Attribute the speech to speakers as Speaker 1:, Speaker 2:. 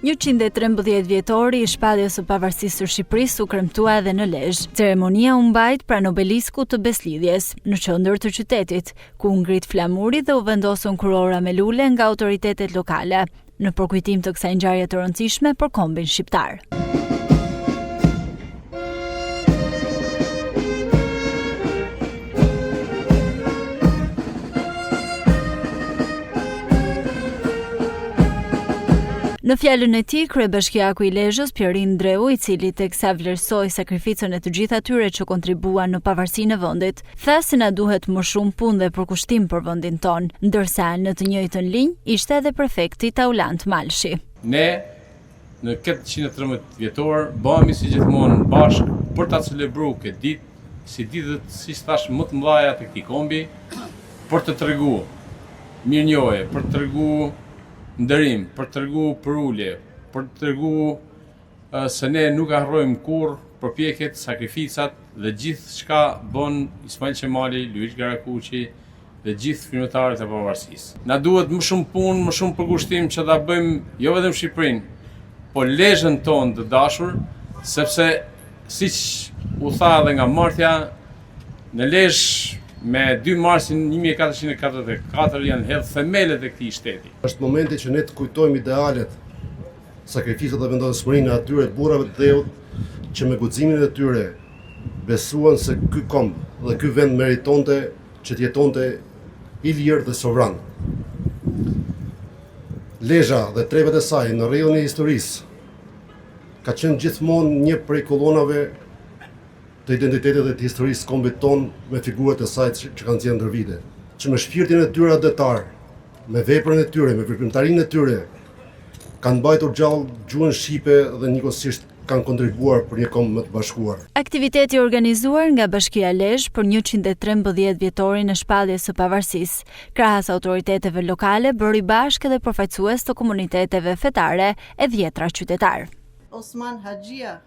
Speaker 1: 113 vjetori i shpalljes së pavarësisë së Shqipërisë u kremtua edhe në Lezhë. Ceremonia u mbajt pranë obelisku të Beslidhjes, në qendër të qytetit, ku u ngrit flamuri dhe u vendosën kurora me lule nga autoritetet lokale, në përkujtim të kësaj ngjarje të rëndësishme për kombin shqiptar. Në fjalën e tij, kryebashkiaku i Lezhës, Pjerin Dreu, i cili teksa vlerësoi sakrificën e të gjithë atyre që kontribuan në pavarësinë e vendit, tha se na duhet më shumë punë dhe përkushtim për vendin ton, ndërsa në të njëjtën linjë ishte edhe prefekti Taulant Malshi.
Speaker 2: Ne në këtë 113 vjetor bëhemi si gjithmonë bashkë për ta celebruar këtë ditë, si ditët si thash më të mëdha të këtij kombi, për të treguar mirënjohje, për të treguar nderim, për të treguar përulje, për të treguar se ne nuk harrojmë kurrë përpjekjet, sakrificat dhe gjithë çka bën Ismail Qemali, Luish Garakuqi dhe gjithë firmëtarët e pavarësisë. Na duhet më shumë punë, më shumë përkushtim që ta bëjmë jo vetëm Shqipërinë, por Lezhën tonë të dashur, sepse siç u tha edhe nga martja, në Lezhë me 2 marsin 1444 janë hedhë themelet e këtij shteti.
Speaker 3: Është momenti që ne të kujtojmë idealet, sakrificat dhe vendosmërinë e atyre të burrave të dheut që me guximin e tyre besuan se ky komb dhe ky vend meritonte që të jetonte i lirë dhe sovran. Lezhë dhe trevet e saj në rrjedhën e historisë ka qenë gjithmonë një prej kolonave të identitetit dhe të historisë kombit ton me figurat e saj që kanë qenë ndër vite, që me shpirtin e tyre adetar, me veprën e tyre, me veprimtarinë e tyre, kanë mbajtur gjallë gjuhën shqipe dhe njëkohësisht kanë kontribuar për një kombë më të bashkuar.
Speaker 1: Aktiviteti organizuar nga Bashkia Lezhë për 113 vjetorin e shpalljes së pavarësisë, krahas autoriteteve lokale, bëri bashkë edhe përfaqësues të komuniteteve fetare e 10 qytetar.
Speaker 4: Osman Haxhia